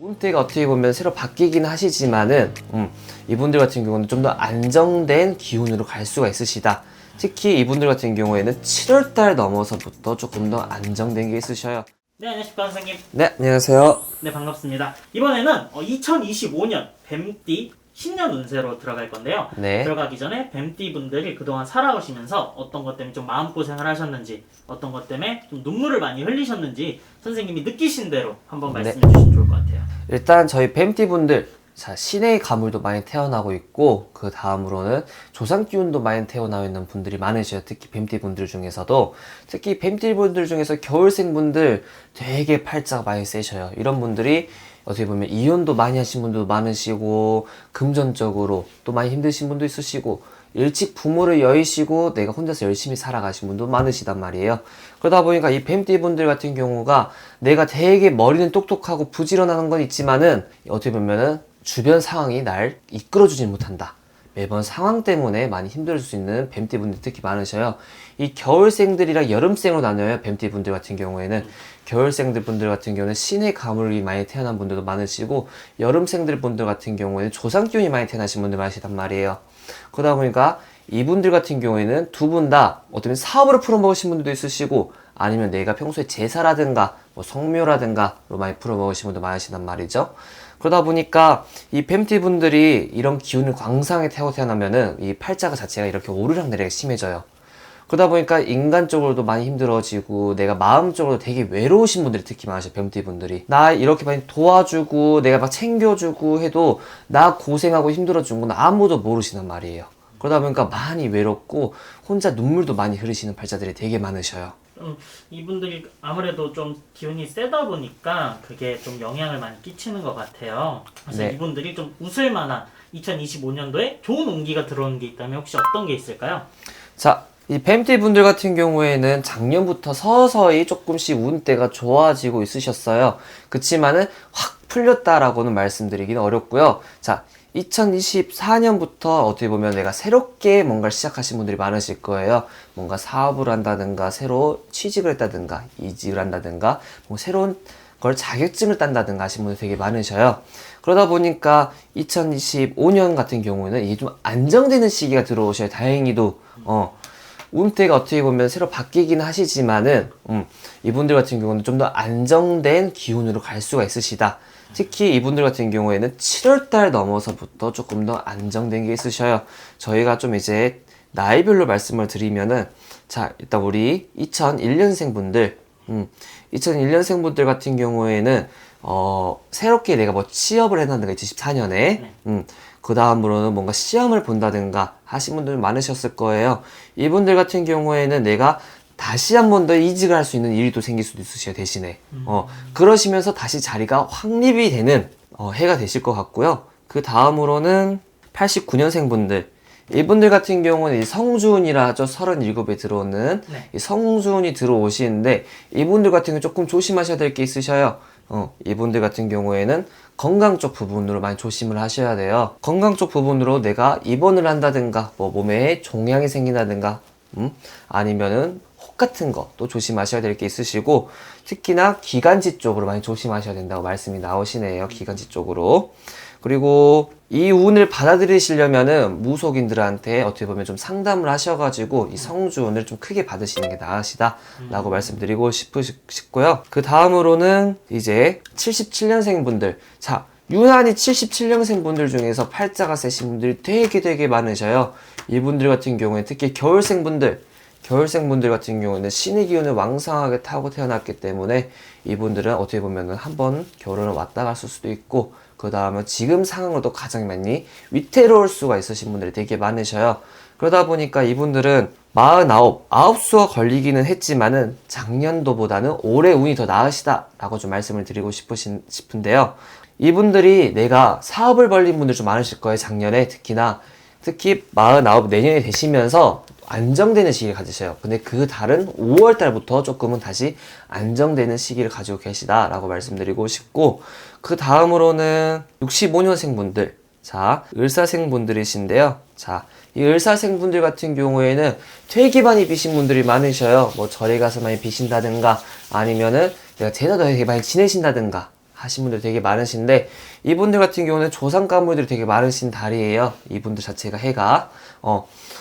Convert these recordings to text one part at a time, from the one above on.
운대가 어떻게 보면 새로 바뀌긴 하시지만은 이분들 같은 경우는 좀 더 안정된 기운으로 갈 수가 있으시다. 특히 이분들 같은 경우에는 7월달 넘어서부터 조금 더 안정된 게 있으셔요. 네, 안녕하십니까 선생님. 네, 안녕하세요. 네, 반갑습니다. 이번에는 2025년 뱀띠 신년 운세로 들어갈 건데요. 네. 들어가기 전에 뱀띠 분들이 그동안 살아오시면서 어떤 것 때문에 좀 마음고생을 하셨는지, 어떤 것 때문에 좀 눈물을 많이 흘리셨는지 선생님이 느끼신 대로 한번 말씀해 주시면 좋을 것 같아요. 일단 저희 뱀띠 분들, 자, 신의 가물도 많이 태어나고 있고, 그 다음으로는 조상 기운도 많이 태어나고 있는 분들이 많으셔요. 특히 뱀띠 분들 중에서도. 특히 뱀띠 분들 중에서 겨울생 분들 되게 팔자가 많이 세셔요. 이런 분들이 어떻게 보면 이혼도 많이 하신 분도 많으시고, 금전적으로 또 많이 힘드신 분도 있으시고, 일찍 부모를 여의시고 내가 혼자서 열심히 살아가신 분도 많으시단 말이에요. 그러다 보니까 이 뱀띠 분들 같은 경우가 내가 되게 머리는 똑똑하고 부지런한 건 있지만은 어떻게 보면은 주변 상황이 날 이끌어주지 못한다. 매번 상황 때문에 많이 힘들 수 있는 뱀띠 분들 특히 많으셔요. 이 겨울생들이랑 여름생으로 나뉘어요. 뱀띠 분들 같은 경우에는 겨울생들 분들 같은 경우는 신의 가물이 많이 태어난 분들도 많으시고, 여름생들 분들 같은 경우에는 조상 기운이 많이 태어나신 분들 많으시단 말이에요. 그러다 보니까 이분들 같은 경우에는 두 분 다 어쩌면 사업으로 풀어먹으신 분들도 있으시고, 아니면 내가 평소에 제사라든가 뭐 성묘라든가로 많이 풀어먹으신 분도 많으시단 말이죠. 그러다 보니까 이 뱀띠 분들이 이런 기운을 광상에 태워 태어나면은 이 팔자가 자체가 이렇게 오르락내리락 심해져요. 그러다 보니까 인간적으로도 많이 힘들어지고, 내가 마음적으로 되게 외로우신 분들이 특히 많으셔요. 뱀띠 분들이 나 이렇게 많이 도와주고 내가 막 챙겨주고 해도 나 고생하고 힘들어준 건 아무도 모르시는 말이에요. 그러다 보니까 많이 외롭고 혼자 눈물도 많이 흐르시는 팔자들이 되게 많으셔요. 이분들이 아무래도 좀 기운이 세다 보니까 그게 좀 영향을 많이 끼치는 것 같아요. 그래서 네. 이분들이 좀 웃을 만한 2025년도에 좋은 운기가 들어오는 게 있다면 혹시 어떤 게 있을까요? 자, 이 뱀띠 분들 같은 경우에는 작년부터 서서히 조금씩 운대가 좋아지고 있으셨어요. 그치만은 확 풀렸다라고는 말씀드리기는 어렵고요. 자, 2024년부터 어떻게 보면 내가 새롭게 뭔가를 시작하신 분들이 많으실 거예요. 뭔가 사업을 한다든가, 새로 취직을 했다든가, 이직을 한다든가, 뭐 새로운 걸 자격증을 딴다든가 하신 분들 되게 많으셔요. 그러다 보니까 2025년 같은 경우에는 이게 좀 안정되는 시기가 들어오셔요. 다행히도. 운대가 어떻게 보면 새로 바뀌긴 하시지만은, 이분들 같은 경우는 좀 더 안정된 기운으로 갈 수가 있으시다. 특히 이분들 같은 경우에는 7월달 넘어서부터 조금 더 안정된 게 있으셔요. 저희가 좀 이제 나이별로 말씀을 드리면은, 자, 일단 우리 2001년생 분들, 2001년생 분들 같은 경우에는, 새롭게 내가 뭐 취업을 해놨는가, 2024년에, 그 다음으로는 뭔가 시험을 본다든가 하신 분들 많으셨을 거예요. 이분들 같은 경우에는 내가 다시 한 번 더 이직을 할 수 있는 일이 또 생길 수도 있으셔요, 대신에. 그러시면서 다시 자리가 확립이 되는, 해가 되실 것 같고요. 그 다음으로는 89년생 분들. 이분들 같은 경우는 이 성주운이라 하죠. 37에 들어오는. 네. 이 성주운이 들어오시는데, 이분들 같은 경우 조금 조심하셔야 될 게 있으셔요. 이분들 같은 경우에는 건강 쪽 부분으로 많이 조심을 하셔야 돼요. 건강 쪽 부분으로 내가 입원을 한다든가, 뭐 몸에 종양이 생긴다든가, 아니면은 혹 같은 거 또 조심하셔야 될 게 있으시고, 특히나 기관지 쪽으로 많이 조심하셔야 된다고 말씀이 나오시네요. 기관지 쪽으로. 그리고 이 운을 받아들이시려면은 무속인들한테 어떻게 보면 좀 상담을 하셔가지고 이 성주운을 좀 크게 받으시는 게 나으시다라고 말씀드리고 싶고요. 그 다음으로는 이제 77년생 분들. 자, 유난히 77년생 분들 중에서 팔자가 세신 분들이 되게 많으셔요. 이분들 같은 경우에 특히 겨울생 분들 같은 경우는 신의 기운을 왕성하게 타고 태어났기 때문에 이분들은 어떻게 보면은 한번 겨울을 왔다 갔을 수도 있고, 그 다음에 지금 상황으로도 가장 많이 위태로울 수가 있으신 분들이 되게 많으셔요. 그러다 보니까 이분들은 49수가 걸리기는 했지만은 작년도보다는 올해 운이 더 나으시다라고 좀 말씀을 드리고 싶은데요. 이분들이 내가 사업을 벌린 분들 좀 많으실 거예요. 작년에 특히 49 내년에 되시면서 안정되는 시기를 가지셔요. 근데 그 달은 5월 달부터 조금은 다시 안정되는 시기를 가지고 계시다라고 말씀드리고 싶고, 그 다음으로는 65년생 분들. 자, 을사생 분들이신데요. 자, 이 을사생 분들 같은 경우에는 되게 많이 비신 분들이 많으셔요. 뭐 절에 가서 많이 비신다든가, 아니면은 내가 제사도 되게 많이 지내신다든가 하신 분들 되게 많으신데 이분들 같은 경우는 조상 가물들이 되게 많으신 달이에요. 이분들 자체가 해가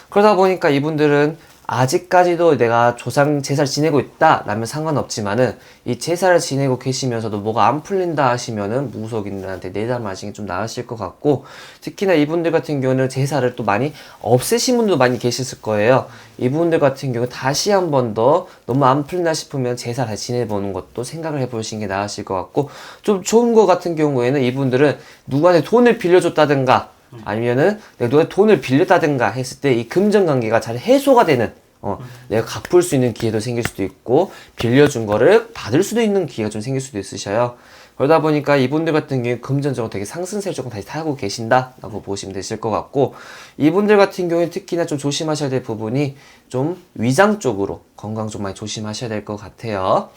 그러다 보니까 이분들은 아직까지도 내가 조상 제사를 지내고 있다 라면 상관없지만은 이 제사를 지내고 계시면서도 뭐가 안 풀린다 하시면은 무속인들한테 내담하시는 게 좀 나으실 것 같고, 특히나 이분들 같은 경우는 제사를 또 많이 없애신 분도 많이 계셨을 거예요. 이분들 같은 경우 다시 한 번 더 너무 안 풀린다 싶으면 제사를 다시 지내보는 것도 생각을 해보시는 게 나으실 것 같고, 좀 좋은 거 같은 경우에는 이분들은 누구한테 돈을 빌려줬다든가 아니면은 내가 누가 돈을 빌렸다든가 했을 때 이 금전 관계가 잘 해소가 되는 내가 갚을 수 있는 기회도 생길 수도 있고 빌려준 거를 받을 수도 있는 기회가 좀 생길 수도 있으셔요. 그러다 보니까 이분들 같은 경우에 금전적으로 되게 상승세를 조금 다시 타고 계신다라고 보시면 되실 것 같고, 이분들 같은 경우에 특히나 좀 조심하셔야 될 부분이 좀 위장 쪽으로 건강 좀 많이 조심하셔야 될 것 같아요.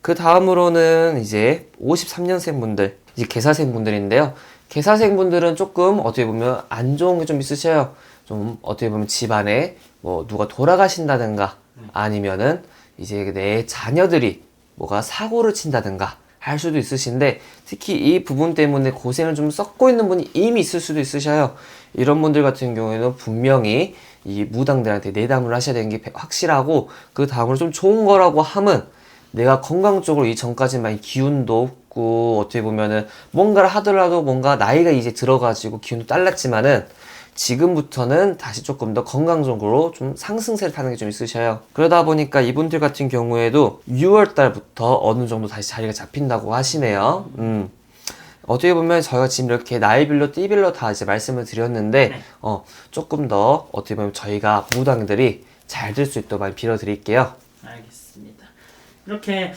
그 다음으로는 이제 53년생 분들, 이제 개사생 분들인데요. 개사생 분들은 조금 어떻게 보면 안 좋은 게 좀 있으셔요. 좀 어떻게 보면 집안에 뭐 누가 돌아가신다든가 아니면은 이제 내 자녀들이 뭐가 사고를 친다든가 할 수도 있으신데, 특히 이 부분 때문에 고생을 좀 썩고 있는 분이 이미 있을 수도 있으셔요. 이런 분들 같은 경우에는 분명히 이 무당들한테 내담을 하셔야 되는 게 확실하고, 그 다음으로 좀 좋은 거라고 함은 내가 건강적으로 이 전까지만 기운도 없고 어떻게 보면은 뭔가를 하더라도 뭔가 나이가 이제 들어가지고 기운도 딸랐지만은 지금부터는 다시 조금 더 건강적으로 좀 상승세를 타는 게 좀 있으셔요. 그러다 보니까 이분들 같은 경우에도 6월 달부터 어느 정도 다시 자리가 잡힌다고 하시네요. 어떻게 보면 저희가 지금 이렇게 나이별로 띠별로 다 이제 말씀을 드렸는데 네. 조금 더 어떻게 보면 저희가 무당들이 잘 될 수 있도록 많이 빌어드릴게요. 알겠습니다. 이렇게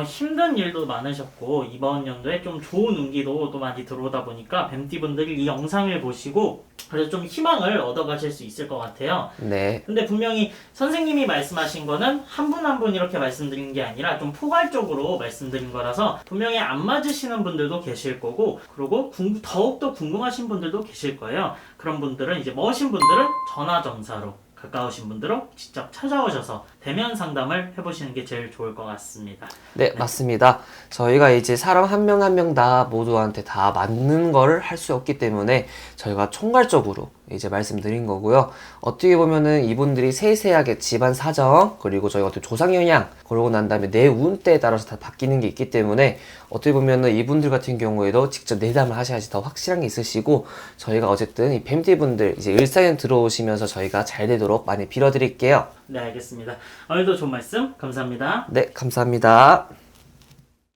힘든 일도 많으셨고 이번 연도에 좀 좋은 운기도 또 많이 들어오다 보니까 뱀띠분들이 이 영상을 보시고 그래서 좀 희망을 얻어가실 수 있을 것 같아요. 네. 근데 분명히 선생님이 말씀하신 거는 한 분 한 분 이렇게 말씀드린 게 아니라 좀 포괄적으로 말씀드린 거라서 분명히 안 맞으시는 분들도 계실 거고, 그리고 더욱더 궁금하신 분들도 계실 거예요. 그런 분들은 이제 머신 분들은 전화점사로, 가까우신 분들은 직접 찾아오셔서 대면 상담을 해보시는 게 제일 좋을 것 같습니다. 네, 맞습니다. 저희가 이제 사람 한 명 한 명 다 모두한테 다 맞는 거를 할 수 없기 때문에 저희가 총괄적으로 이제 말씀드린 거고요. 어떻게 보면은 이분들이 세세하게 집안 사정, 그리고 저희가 어떤 조상 영향, 그러고 난 다음에 내 운때에 따라서 다 바뀌는 게 있기 때문에 어떻게 보면은 이분들 같은 경우에도 직접 내담을 하셔야지 더 확실한 게 있으시고, 저희가 어쨌든 이 뱀띠분들 이제 일상에 들어오시면서 저희가 잘 되도록 많이 빌어드릴게요. 네, 알겠습니다. 오늘도 좋은 말씀 감사합니다. 네, 감사합니다.